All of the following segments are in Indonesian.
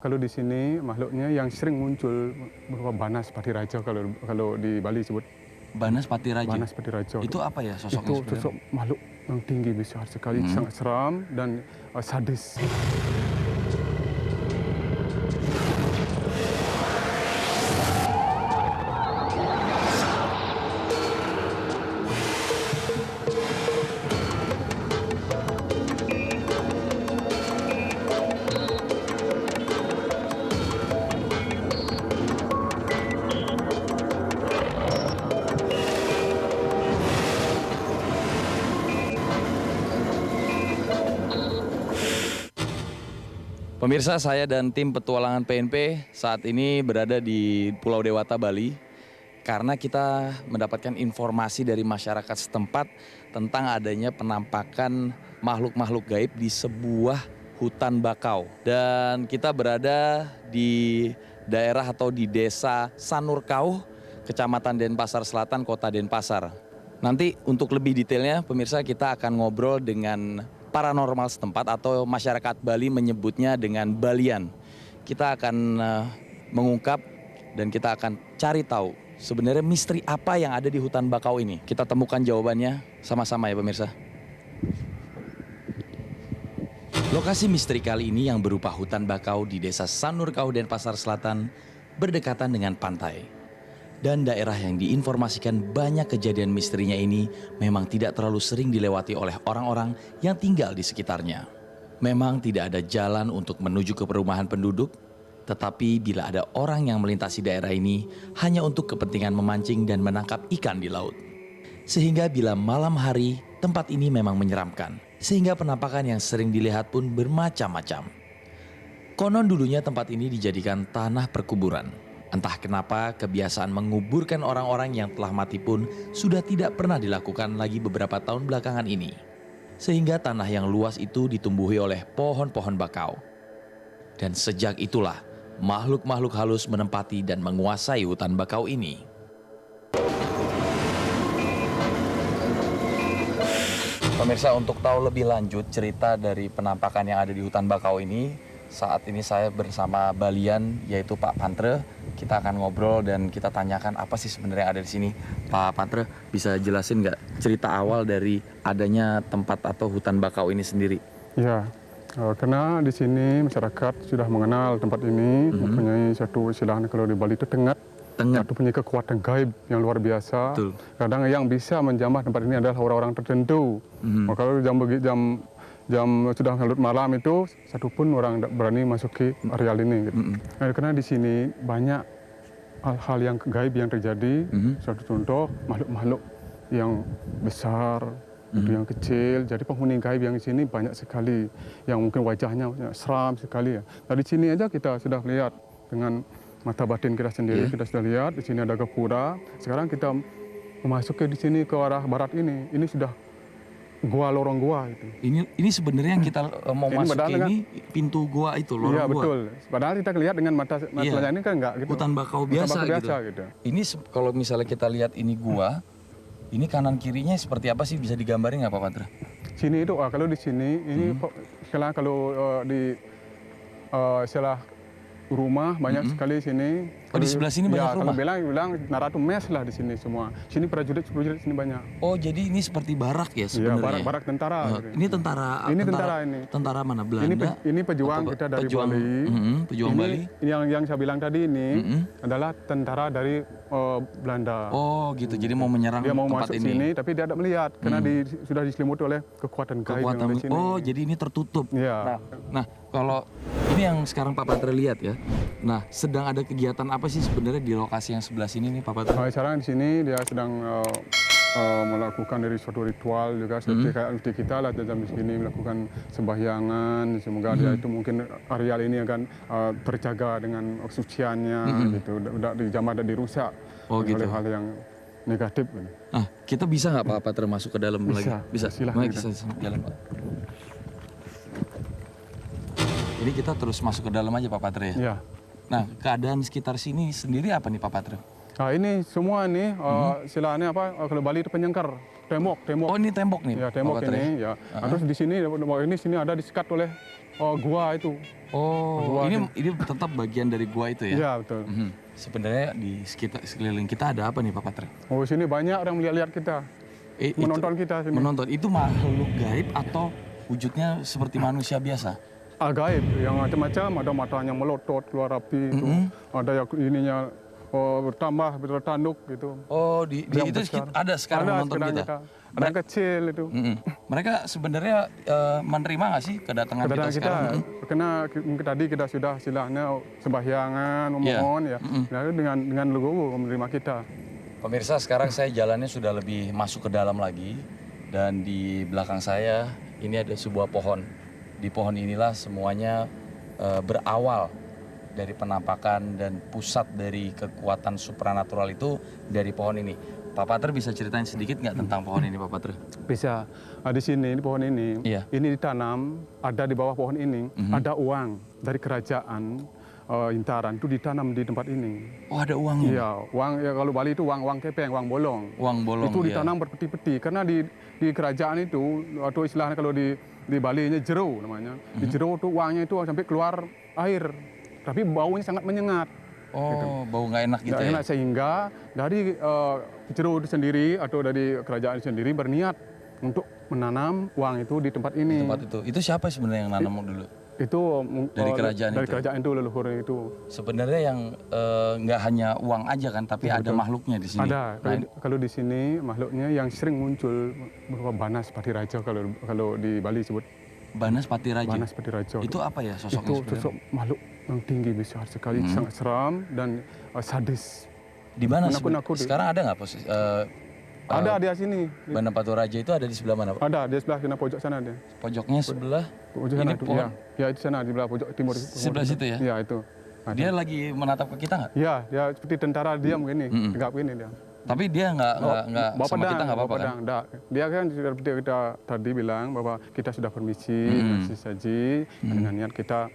Kalau di sini makhluknya yang sering muncul berupa Banas Patiraja kalau di Bali sebut Banas Patiraja. Banas Patiraja. Itu apa ya sosoknya Itu sebenarnya? sosok makhluk yang tinggi besar sekali, sangat seram dan sadis. Pemirsa, saya dan tim petualangan PNP saat ini berada di Pulau Dewata, Bali. Karena kita mendapatkan informasi dari masyarakat setempat tentang adanya penampakan makhluk-makhluk gaib di sebuah hutan bakau. Dan kita berada di daerah atau di desa Sanurkau, Kecamatan Denpasar Selatan, Kota Denpasar. Nanti untuk lebih detailnya pemirsa kita akan ngobrol dengan paranormal setempat atau masyarakat Bali menyebutnya dengan Balian. Kita akan mengungkap dan kita akan cari tahu sebenarnya misteri apa yang ada di hutan bakau ini. Kita temukan jawabannya sama-sama ya pemirsa. Lokasi misteri kali ini yang berupa hutan bakau di desa Sanurkau Denpasar Selatan berdekatan dengan pantai. Dan daerah yang diinformasikan banyak kejadian misterinya ini memang tidak terlalu sering dilewati oleh orang-orang yang tinggal di sekitarnya. Memang tidak ada jalan untuk menuju ke perumahan penduduk, tetapi bila ada orang yang melintasi daerah ini hanya untuk kepentingan memancing dan menangkap ikan di laut. Sehingga bila malam hari tempat ini memang menyeramkan, sehingga penampakan yang sering dilihat pun bermacam-macam. Konon dulunya tempat ini dijadikan tanah perkuburan. Entah kenapa kebiasaan menguburkan orang-orang yang telah mati pun sudah tidak pernah dilakukan lagi beberapa tahun belakangan ini. Sehingga tanah yang luas itu ditumbuhi oleh pohon-pohon bakau. Dan sejak itulah makhluk-makhluk halus menempati dan menguasai hutan bakau ini. Pemirsa, untuk tahu lebih lanjut cerita dari penampakan yang ada di hutan bakau ini, saat ini saya bersama Balian yaitu Pak Pantre. Kita akan ngobrol dan kita tanyakan apa sih sebenarnya ada di sini. Pak Pantre, bisa jelasin nggak cerita awal dari adanya tempat atau hutan bakau ini sendiri? Ya, karena di sini masyarakat sudah mengenal tempat ini, mempunyai satu istilahnya kalau di Bali itu tengat. Tengat. Itu punya kekuatan gaib yang luar biasa. Betul. Kadang yang bisa menjamah tempat ini adalah orang-orang tertentu. Kalau jam sudah larut malam itu satu pun orang tidak berani masuk ke areal ini. Gitu. Karena di sini banyak hal-hal yang gaib yang terjadi. Satu contoh makhluk-makhluk yang besar, yang kecil. Jadi penghuni gaib yang di sini banyak sekali. Yang mungkin wajahnya seram sekali. Nah, di sini aja kita sudah lihat dengan mata batin kita sendiri. Kita sudah lihat di sini ada gapura. Sekarang kita memasuki di sini ke arah barat ini. Ini sudah lorong gua itu. Ini sebenarnya yang kita mau masuk ini pintu gua itu, lorong iya, gua. Betul. Padahal kita lihat dengan mata ini kan enggak gitu. Hutan bakau biasa, gitu. Ini kalau misalnya kita lihat ini gua, ini kanan kirinya seperti apa sih, bisa digambarin nggak Pak Patra? Sini itu kalau di sini ini kalau di setelah rumah banyak sekali sini. Oh, di sebelah sini banyak rumah? Kalau bilang Naratu Mes lah di sini semua. Sini prajurit sini banyak. Oh, jadi ini seperti barak ya sebenarnya? Iya, barak tentara. Ini tentara. Ini tentara ini. Tentara mana, Belanda? Ini pejuang kita dari Bali. Pejuang Bali. Yang saya bilang tadi ini adalah tentara dari Belanda. Oh, gitu. Jadi mau menyerang dia mau tempat masuk ini. Sini, tapi dia tidak melihat karena sudah diselimuti oleh kekuatan gaib yang ada di sini. Oh, jadi ini tertutup. Iya. Nah, kalau ini yang sekarang Pak Patra lihat ya. Nah, sedang ada kegiatan apa sih sebenarnya di lokasi yang sebelah sini nih Pak Patra? Sekarang di sini dia sedang melakukan dari suatu ritual juga seperti kayak kita lah jam di sini melakukan sembahyangan. Semoga dia itu mungkin areal ini akan terjaga dengan kesuciannya gitu. Udah dijamah dan dirusak oleh hal yang negatif. Nah, kita bisa nggak Pak Patra masuk ke dalam lagi? Bisa. Silahkan. Bisa jalan Pak. Jadi kita terus masuk ke dalam aja Pak Patra ya? Iya. Nah, keadaan sekitar sini sendiri apa nih Pak Patra? Nah, ini semua nih istilahnya apa? Kalau Bali itu penyengkar, tembok. Oh, ini tembok nih. Ya, tembok ini ya. Terus di sini ada disekat oleh gua itu. Oh, Gua ini tetap bagian dari gua itu ya? Iya, betul. Sebenarnya di sekeliling kita ada apa nih Pak Patre? Oh, sini banyak orang melihat kita. Menonton kita sini. Menonton, itu makhluk gaib atau wujudnya seperti manusia biasa? Gaib, yang macam-macam, ada matanya melotot, keluar api itu. Ada yang ininya bertambah, bertanduk gitu. Oh, itu ada sekarang menonton kita? Ada yang kecil itu. Mereka sebenarnya menerima nggak sih kedatangan kita sekarang? Karena tadi kita sudah istilahnya sembahyangan, memohon ya. Nah, dengan legowo menerima kita. Pemirsa, sekarang saya jalannya sudah lebih masuk ke dalam lagi. Dan di belakang saya ini ada sebuah pohon. Di pohon inilah semuanya berawal dari penampakan dan pusat dari kekuatan supranatural itu dari pohon ini. Pak Patre bisa ceritain sedikit nggak tentang pohon ini, Pak Patre? Bisa. Di sini, di pohon ini, ini ditanam, ada di bawah pohon ini, ada uang dari kerajaan Intaran itu ditanam di tempat ini. Oh, ada uangnya? Iya, uang ya, kalau Bali itu uang kepeng, uang bolong. Uang bolong. Itu ditanam berpeti-peti karena di kerajaan itu atau istilahnya kalau di Bali nya jero namanya. Di jero tuh uangnya itu sampai keluar air. Tapi baunya sangat menyengat. Oh, gitu. Bau nggak enak gitu nggak ya? Enak, sehingga dari jero itu sendiri atau dari kerajaan itu sendiri berniat untuk menanam uang itu di tempat ini. Di tempat itu. Itu siapa sebenarnya yang nanam dulu? Itu dari kerajaan itu leluhur itu. Sebenarnya yang nggak hanya uang aja kan, tapi ada makhluknya di sini. Ada. Kalau di sini makhluknya yang sering muncul berupa Banas Patiraja kalau di Bali sebut. Banas Patiraja. Banas Patiraja. Itu apa ya sosoknya? Itu sosok makhluk yang tinggi besar sekali, sangat seram dan sadis. Di mana menakut-nakut. Sekarang ada nggak posisi? Ada di sini. Banas Patiraja itu ada di sebelah mana, Pak? Ada di sebelah sana pojok sana dia. Pojoknya sebelah. Pojok sana itu. Ya itu sana di belah pojok timur. Sebelah situ ya? Iya itu. Ada. Dia lagi menatap ke kita nggak? Iya, dia seperti tentara diam begini, tegap begini dia. Tapi dia nggak sama kita nggak apa-apa kan? Dia kan seperti kita tadi bilang bahwa kita sudah permisi, ngasih saji, dengan niat kita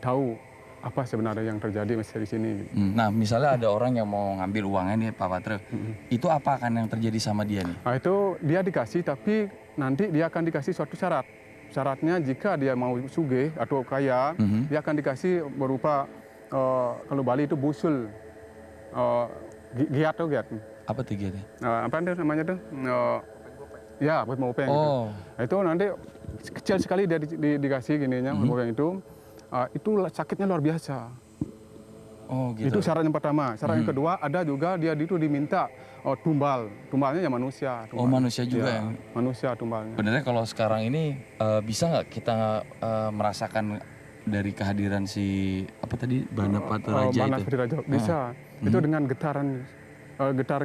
tahu apa sebenarnya yang terjadi masih di sini. Nah, misalnya ada orang yang mau ngambil uangnya nih Pak Patre, itu apa akan yang terjadi sama dia nih? Nah, itu dia dikasih, tapi nanti dia akan dikasih suatu syarat. Syaratnya jika dia mau sugih atau kaya, dia akan dikasih berupa kalau Bali itu busul. Giat tuh giat. Apa tuh giatnya? Apa itu namanya tuh? Ya, buat mopeng. Oh. Gitu. Itu nanti kecil sekali dia dikasih gininya mopeng itu. Itu sakitnya luar biasa. Oh, gitu. Itu syarat yang pertama. Syarat yang kedua ada juga dia itu diminta tumbal. Tumbalnya ya manusia. Tumbal. Oh, manusia juga ya? Manusia tumbalnya. Benernya kalau sekarang ini bisa nggak kita merasakan dari kehadiran si apa tadi Banas Patiraja itu? Banas Patiraja bisa. Itu dengan getaran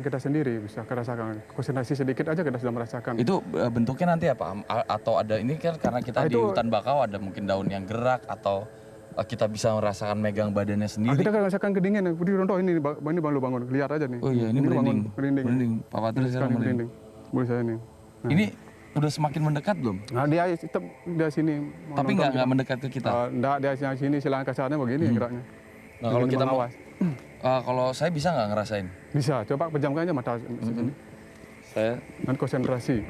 kita sendiri bisa merasakan. Konsentrasi sedikit aja kita sudah merasakan. Itu bentuknya nanti apa? Atau ada ini kan karena kita di hutan bakau ada mungkin daun yang gerak atau kita bisa merasakan megang badannya sendiri. Kita kan merasakan kedinginan. Budi contoh ini baru bangun, lihat aja nih. Oh iya, ini merinding. Pak Patre sekarang merinding. Boleh saya ini. Ini udah semakin mendekat belum? Nah, dia tetap dia sini. Tapi nggak mendekat ke kita? Enggak, dia sini silang kasarnya begini geraknya. Nah, kalau kita mau, kalau saya bisa nggak ngerasain? Bisa, coba pejamkan aja mata. Saya. Dan konsentrasi.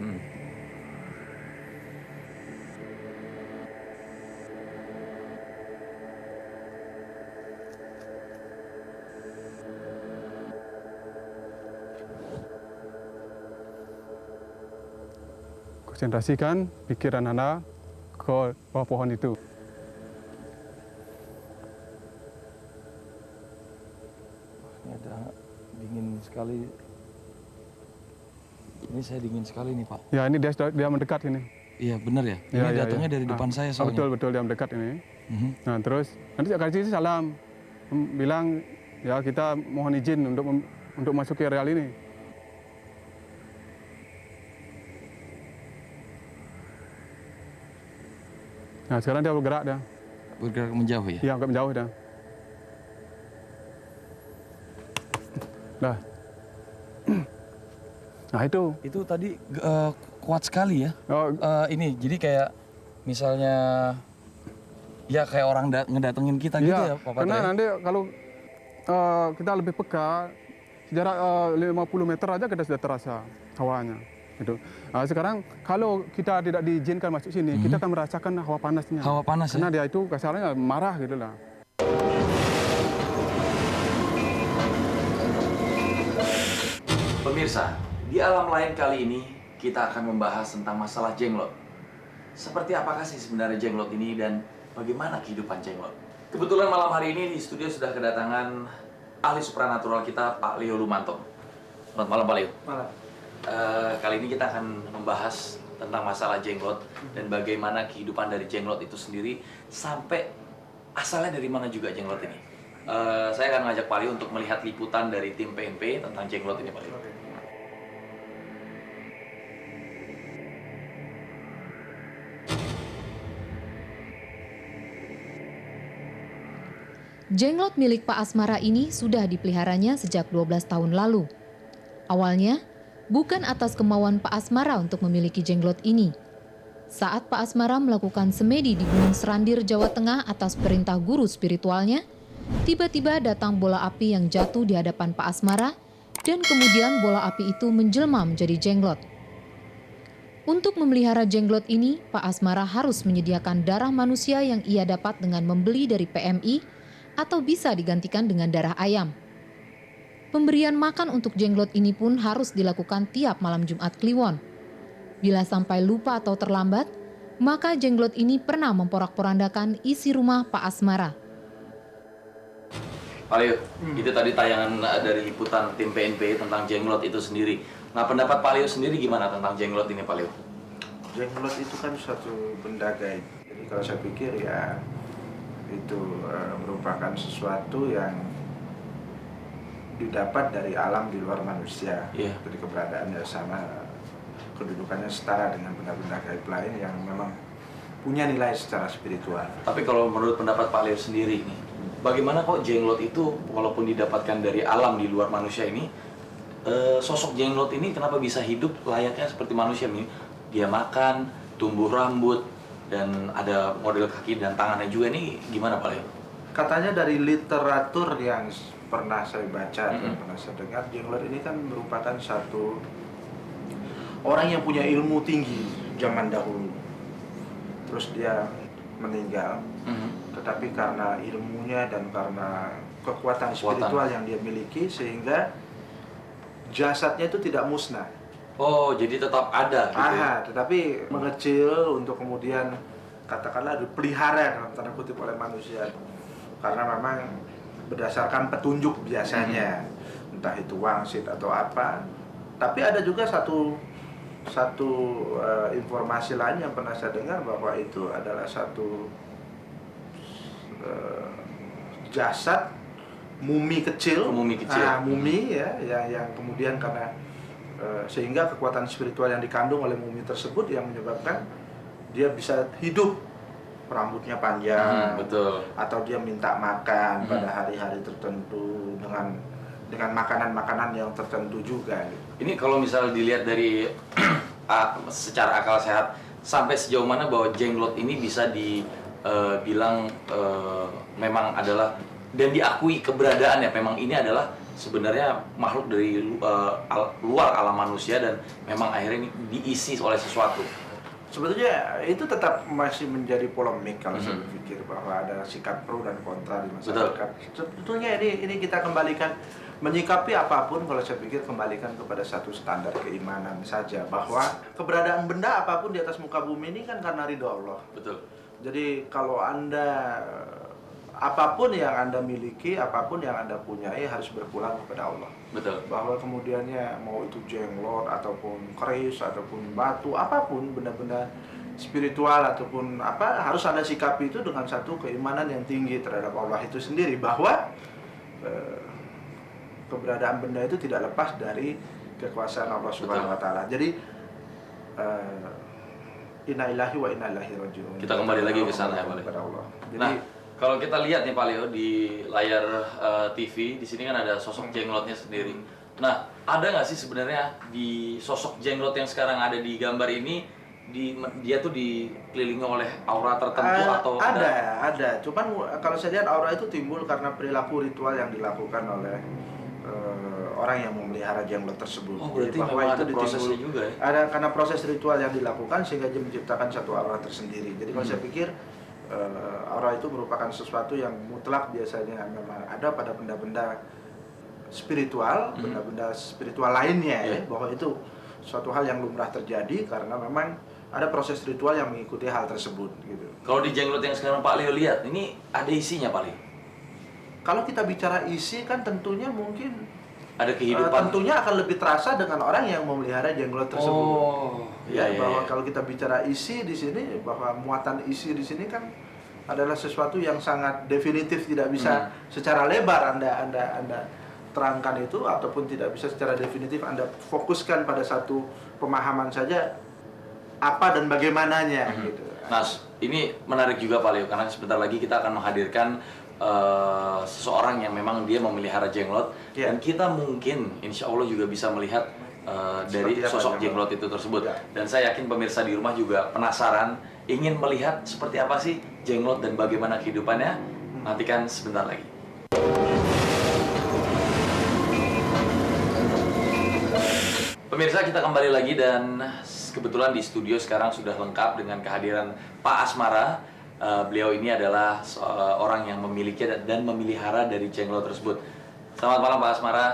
Konsentrasikan pikiran Anda ke bawah pohon itu. Ini ada dingin sekali. Ini saya dingin sekali nih Pak. Ya ini dia mendekat ini. Iya benar ya. Ini datangnya dari depan saya soalnya. Betul dia mendekat ini. Nah terus nanti kasih salam, bilang ya kita mohon izin untuk masuk ke areal ini. Nah sekarang dia bergerak dah. Bergerak menjauh ya? Iya agak menjauh dah. Dah. Nah itu. Itu tadi kuat sekali ya. Ini jadi kayak misalnya ya kayak orang ngedatengin kita gitu ya Pak Patre. Karena nanti kalau kita lebih peka, jarak 50 meter aja kita sudah terasa hawanya. gitu. Sekarang kalau kita tidak diizinkan masuk sini, kita akan merasakan hawa panasnya. Hawa panas Karena ya? dia itu kasarnya marah gitu lah. Pemirsa, di alam lain kali ini kita akan membahas tentang masalah jenglot. Seperti apakah sih sebenarnya jenglot ini dan bagaimana kehidupan jenglot? Kebetulan malam hari ini di studio sudah kedatangan ahli supranatural kita, Pak Leo Lumanto. Selamat malam, Pak Leo. Malam. Kali ini kita akan membahas tentang masalah jenglot dan bagaimana kehidupan dari jenglot itu sendiri sampai asalnya dari mana juga jenglot ini. Saya akan ngajak Pak Leo untuk melihat liputan dari tim PNP tentang jenglot ini, Pak Leo. Jenglot milik Pak Asmara ini sudah dipeliharanya sejak 12 tahun lalu. Awalnya, bukan atas kemauan Pak Asmara untuk memiliki jenglot ini. Saat Pak Asmara melakukan semedi di Gunung Serandir, Jawa Tengah atas perintah guru spiritualnya, tiba-tiba datang bola api yang jatuh di hadapan Pak Asmara dan kemudian bola api itu menjelma menjadi jenglot. Untuk memelihara jenglot ini, Pak Asmara harus menyediakan darah manusia yang ia dapat dengan membeli dari PMI atau bisa digantikan dengan darah ayam. Pemberian makan untuk jenglot ini pun harus dilakukan tiap malam Jumat Kliwon. Bila sampai lupa atau terlambat, maka jenglot ini pernah memporak-porandakan isi rumah Pak Asmara. Pak Leo, itu tadi tayangan dari liputan tim PNP tentang jenglot itu sendiri. Nah, pendapat Pak Leo sendiri gimana tentang jenglot ini, Pak Leo? Jenglot itu kan suatu benda gaib. Jadi kalau saya pikir ya itu merupakan sesuatu yang didapat dari alam di luar manusia. Iya. Jadi keberadaannya sama, kedudukannya setara dengan benda-benda gaib lain yang memang punya nilai secara spiritual. Tapi kalau menurut pendapat Pak Leo sendiri nih, bagaimana kok jenglot itu walaupun didapatkan dari alam di luar manusia ini, sosok jenglot ini kenapa bisa hidup layaknya seperti manusia nih? Dia makan, tumbuh rambut, dan ada model kaki dan tangannya juga, nih gimana Pak Leo? Katanya dari literatur yang pernah saya baca dan pernah saya dengar, jenglot ini kan merupakan satu orang yang punya ilmu tinggi zaman dahulu. Terus dia meninggal, tetapi karena ilmunya dan karena kekuatan spiritual yang dia miliki sehingga jasadnya itu tidak musnah. Oh, jadi tetap ada gitu ya? Tetapi mengecil untuk kemudian katakanlah dipelihara dalam tanda kutip oleh manusia. Karena memang berdasarkan petunjuk biasanya, entah itu wangsit atau apa. Tapi ada juga satu informasi lain yang pernah saya dengar bahwa itu adalah satu jasad mumi kecil, Mumi kecil. mumi ya, yang kemudian karena sehingga kekuatan spiritual yang dikandung oleh mumi tersebut yang menyebabkan dia bisa hidup, rambutnya panjang, betul. atau dia minta makan pada hari-hari tertentu dengan makanan-makanan yang tertentu juga. Ini kalau misal dilihat dari secara akal sehat, sampai sejauh mana bahwa jenglot ini bisa dibilang memang adalah dan diakui keberadaannya, memang ini adalah sebenarnya makhluk dari luar alam manusia dan memang akhirnya ini diisi oleh sesuatu. Sebetulnya itu tetap masih menjadi polemik kalau saya berpikir bahwa ada sikap pro dan kontra di masyarakat. Sebetulnya ini kita kembalikan, menyikapi apapun kalau saya pikir kembalikan kepada satu standar keimanan saja, bahwa keberadaan benda apapun di atas muka bumi ini kan karena ridho Allah. Betul. Jadi kalau Anda apapun yang Anda miliki, apapun yang Anda punyai harus berpulang kepada Allah. Betul. Bahwa kemudiannya mau itu jenglot ataupun keris ataupun batu, apapun benda-benda spiritual ataupun apa, harus Anda sikapi itu dengan satu keimanan yang tinggi terhadap Allah itu sendiri, bahwa keberadaan benda itu tidak lepas dari kekuasaan Allah Subhanahu wa taala. Jadi inna ilahi wa inna ilaihi rajiun. Kita kembali lagi ke sana ya, Pak Leo. Kepada Allah. Jadi, Nah, kalau kita lihat nih Pak Leo di layar TV, di sini kan ada sosok jenglotnya sendiri. Nah, ada nggak sih sebenarnya di sosok jenglot yang sekarang ada di gambar ini, dia tuh dikelilingi oleh aura tertentu atau ada. Cuman kalau saya lihat aura itu timbul karena perilaku ritual yang dilakukan oleh orang yang memelihara jenglot tersebut. Oh, berarti Jadi bahwa memang ada ditimbul- prosesnya juga ya? Ada, karena proses ritual yang dilakukan sehingga dia menciptakan satu aura tersendiri. Jadi kalau saya pikir aura itu merupakan sesuatu yang mutlak biasanya memang ada pada benda-benda spiritual, benda-benda spiritual lainnya ya, bahwa itu suatu hal yang lumrah terjadi karena memang ada proses ritual yang mengikuti hal tersebut gitu. Kalau di jenglot yang sekarang Pak Leo lihat, ini ada isinya Pak Leo? Kalau kita bicara isi kan tentunya mungkin Ada kehidupan? tentunya akan lebih terasa dengan orang yang memelihara jenglot tersebut. Oh, Ya, iya, bahwa iya. kalau kita bicara isi di sini, bahwa muatan isi di sini kan adalah sesuatu yang sangat definitif, tidak bisa secara lebar Anda terangkan itu, ataupun tidak bisa secara definitif Anda fokuskan pada satu pemahaman saja apa dan bagaimananya gitu. Nah, ini menarik juga Pak Leo, karena sebentar lagi kita akan menghadirkan seseorang yang memang dia memelihara jenglot, dan kita mungkin insya Allah juga bisa melihat dari Seperti apa sosok jenglot jenglot itu tersebut. Ya. Dan saya yakin pemirsa di rumah juga penasaran, ingin melihat seperti apa sih jenglot dan bagaimana kehidupannya. Nantikan sebentar lagi. Pemirsa, kita kembali lagi dan kebetulan di studio sekarang sudah lengkap dengan kehadiran Pak Asmara. Beliau ini adalah orang yang memiliki dan memelihara dari jenglot tersebut. Selamat malam Pak Asmara.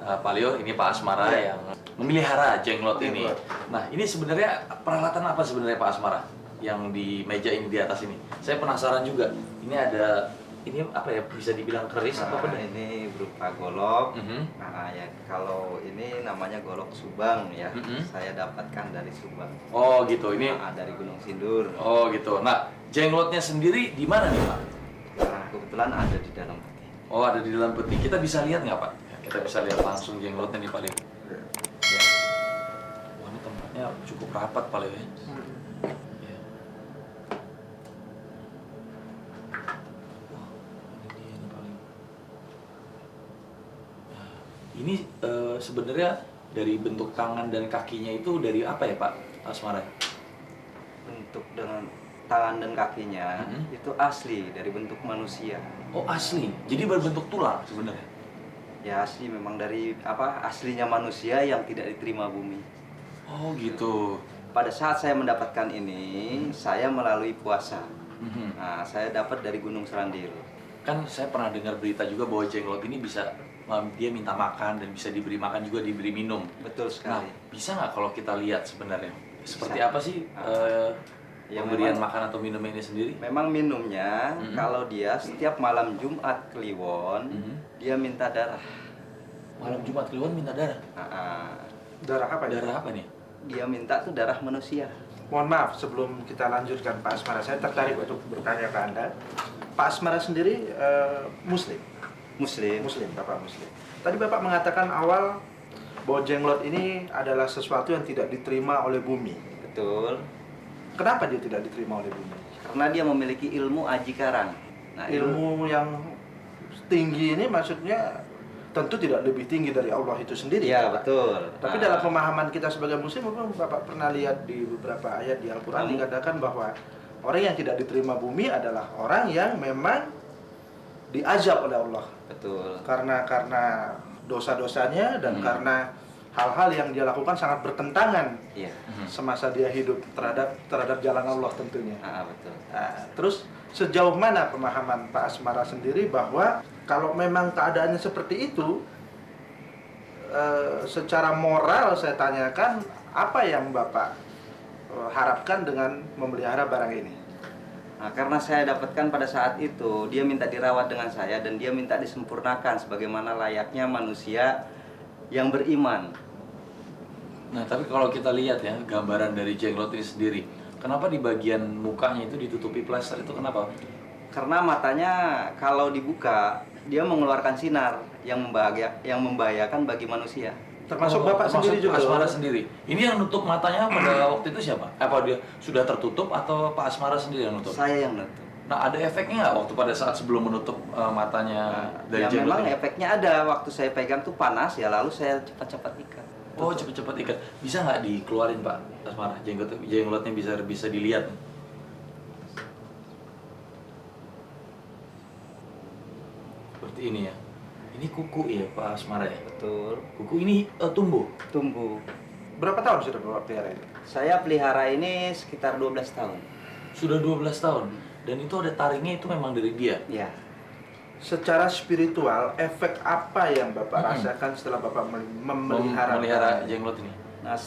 Pak Leo, ini Pak Asmara yang memelihara jenglot ini. Nah, ini sebenarnya peralatan apa sebenarnya Pak Asmara yang di meja ini, di atas ini? Saya penasaran juga. Ini ada, ini apa ya, bisa dibilang keris atau apa? Ini berupa golok. Nah, ya kalau ini namanya golok Subang ya. Saya dapatkan dari Subang. Oh gitu, ini. Nah, dari Gunung Sindur. Oh gitu. Nah, jenglotnya sendiri di mana nih Pak? Nah, kebetulan ada di dalam peti. Oh, ada di dalam peti. Kita bisa lihat nggak Pak? Ya, kita bisa lihat langsung jenglotnya nih Pak Leo. Ya. Wah, ini tempatnya cukup rapat Pak Leo ya. Ya. Wah, ini dia nih Pak Leo. Nah, ini sebenarnya dari bentuk tangan dan kakinya itu dari apa ya Pak Asmara? Bentuk dengan tangan dan kakinya itu asli dari bentuk manusia. Oh asli, jadi berbentuk tulang sebenarnya. Ya asli memang dari apa? Aslinya manusia yang tidak diterima bumi. Oh gitu. Pada saat saya mendapatkan ini, saya melalui puasa. Mhm. Nah, saya dapat dari Gunung Serandil. Kan saya pernah dengar berita juga bahwa jenglot ini bisa dia minta makan dan bisa diberi makan juga diberi minum. Betul Nah, sekali. bisa nggak kalau kita lihat sebenarnya seperti Bisa. apa sih Ya, pemberian memang- makan atau minum ini sendiri? Memang minumnya kalau dia setiap malam Jumat Kliwon dia minta darah. Malam Jumat Kliwon minta darah. Nah, Darah apa ya? Darah apa nih? dia minta tuh darah manusia. Mohon maaf sebelum kita lanjutkan Pak Asmara, saya tertarik untuk bertanya ke Anda. Pak Asmara sendiri Muslim? Muslim. Muslim, Bapak Muslim. Tadi Bapak mengatakan awal bahwa jenglot ini adalah sesuatu yang tidak diterima oleh bumi. Betul. Kenapa dia tidak diterima oleh bumi? Karena dia memiliki ilmu aji karang. Nah, Ilmu yang tinggi ini maksudnya tentu tidak lebih tinggi dari Allah itu sendiri. Iya, Pak. betul. Tapi Nah, dalam pemahaman kita sebagai muslim, mungkin Bapak pernah lihat di beberapa ayat di Al-Quran dikatakan bahwa orang yang tidak diterima bumi adalah orang yang memang diazab oleh Allah betul. karena dosa-dosanya dan karena hal-hal yang dia lakukan sangat bertentangan Iya. semasa dia hidup terhadap jalan Allah tentunya. Betul. Nah, terus sejauh mana pemahaman Pak Asmara sendiri bahwa kalau memang keadaannya seperti itu, secara moral saya tanyakan, apa yang Bapak harapkan dengan memelihara barang ini? Nah, karena saya dapatkan pada saat itu, dia minta dirawat dengan saya dan dia minta disempurnakan sebagaimana layaknya manusia yang beriman. Nah, tapi kalau kita lihat ya gambaran dari jenglot ini sendiri, kenapa di bagian mukanya itu ditutupi plester itu kenapa? Karena matanya kalau dibuka, dia mengeluarkan sinar yang membahayakan bagi manusia. Termasuk Oh, Bapak termasuk sendiri juga. Pak Asmara sendiri. Ini yang nutup matanya pada waktu itu siapa? Apa dia sudah tertutup atau Pak Asmara sendiri yang nutup? Saya yang nutup. Nah, ada efeknya nggak waktu pada saat sebelum menutup matanya dari Ya jenglot memang ini? efeknya ada. Waktu saya pegang tuh panas, ya lalu saya cepat-cepat ikat. Oh, cepet-cepet ikat. Bisa nggak dikeluarin Pak Asmara? Jenglotnya bisa dilihat. Seperti ini ya. Ini kuku ya Pak Asmara ya? Betul. Kuku ini tumbuh? Tumbuh. Berapa tahun sudah Bapak pelihara ini? Saya pelihara ini sekitar 12 tahun. Sudah 12 tahun? Dan itu ada taringnya itu memang dari dia? Ya. Secara spiritual, efek apa yang Bapak rasakan setelah Bapak memelihara jenglot ini? Nah,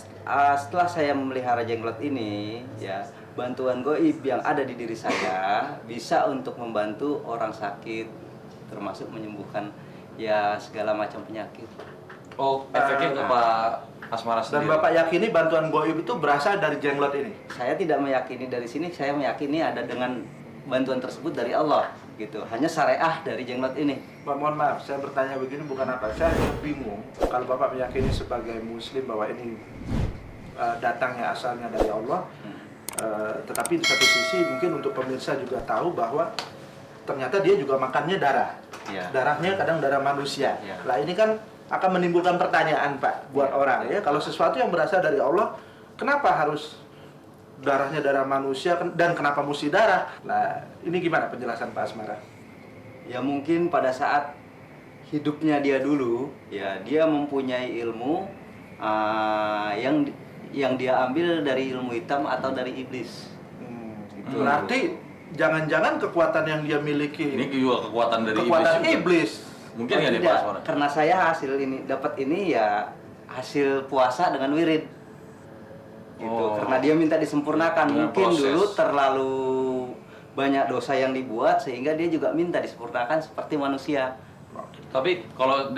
setelah saya memelihara jenglot ini, ya, bantuan goib yang ada di diri saya bisa untuk membantu orang sakit, termasuk menyembuhkan ya segala macam penyakit. Oh, efeknya ke Pak Asmara Dan sendiri? Bapak yakini bantuan goib itu berasal dari jenglot ini? Saya tidak meyakini dari sini, saya meyakini ada dengan bantuan tersebut dari Allah, gitu. Hanya syariah dari jenglot ini. Pak, mohon maaf, saya bertanya begini bukan apa. Saya bingung kalau Bapak meyakini sebagai Muslim bahwa ini datangnya asalnya dari Allah. Tetapi di satu sisi mungkin untuk pemirsa juga tahu bahwa ternyata dia juga makannya darah. Ya. Darahnya kadang darah manusia. Ya. Nah ini kan akan menimbulkan pertanyaan Pak buat orang ya. Kalau sesuatu yang berasal dari Allah, kenapa harus darahnya darah manusia dan kenapa mesti darah? Nah ini gimana penjelasan Pak Asmara? Ya mungkin pada saat hidupnya dia dulu, ya dia mempunyai ilmu yang dia ambil dari ilmu hitam atau dari iblis. Gitu. Berarti jangan-jangan kekuatan yang dia miliki Ini juga kekuatan dari kekuatan iblis. iblis. Mungkin nggak nih Pak Tidak, Asmara? karena saya dapat ini ya hasil puasa dengan wirid. Gitu. Oh. Karena dia minta disempurnakan. Dengan Mungkin proses. dulu terlalu banyak dosa yang dibuat sehingga dia juga minta disempurnakan seperti manusia. Tapi kalau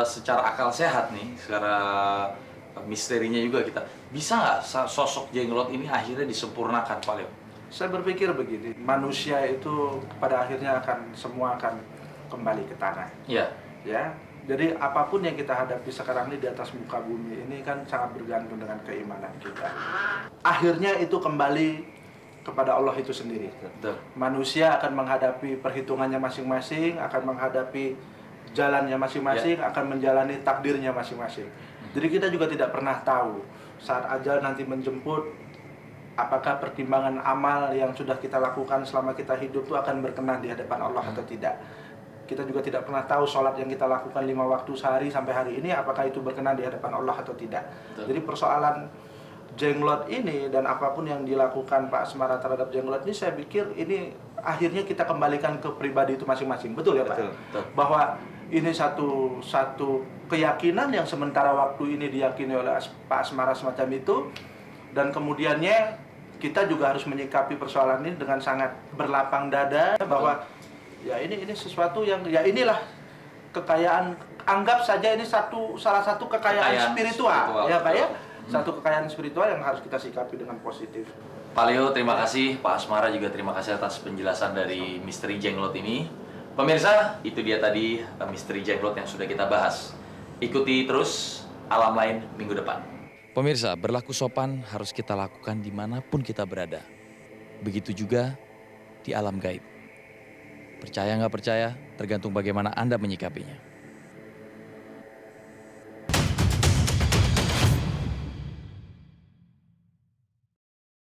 secara akal sehat nih, secara misterinya juga kita, bisa nggak sosok jenglot ini akhirnya disempurnakan Pak Leo? Saya berpikir begini, manusia itu pada akhirnya semua akan kembali ke tanah. Iya. Ya. Jadi apapun yang kita hadapi sekarang ini di atas muka bumi ini kan sangat bergantung dengan keimanan kita. Akhirnya itu kembali kepada Allah itu sendiri. Betul. Manusia akan menghadapi perhitungannya masing-masing, akan menghadapi jalannya masing-masing, akan menjalani takdirnya masing-masing. Jadi kita juga tidak pernah tahu saat ajal nanti menjemput, apakah pertimbangan amal yang sudah kita lakukan selama kita hidup itu akan berkenan di hadapan Allah atau tidak. Kita juga tidak pernah tahu sholat yang kita lakukan 5 waktu sehari sampai hari ini apakah itu berkenan di hadapan Allah atau tidak. Betul. Jadi persoalan jenglot ini dan apapun yang dilakukan Pak Asmara terhadap jenglot ini, saya pikir ini akhirnya kita kembalikan ke pribadi itu masing-masing. Betul ya Pak? Betul. Bahwa ini satu keyakinan yang sementara waktu ini diyakini oleh Pak Asmara semacam itu, dan kemudiannya kita juga harus menyikapi persoalan ini dengan sangat berlapang dada bahwa ya ini sesuatu yang ya inilah kekayaan, anggap saja ini salah satu kekayaan spiritual ya Pak ya. Satu kekayaan spiritual yang harus kita sikapi dengan positif. Pak Leo, terima kasih. Pak Asmara juga terima kasih atas penjelasan dari misteri jenglot ini. Pemirsa, itu dia tadi misteri jenglot yang sudah kita bahas. Ikuti terus Alam Lain minggu depan. Pemirsa, berlaku sopan harus kita lakukan dimanapun kita berada. Begitu juga di alam gaib. Percaya nggak percaya, tergantung bagaimana Anda menyikapinya.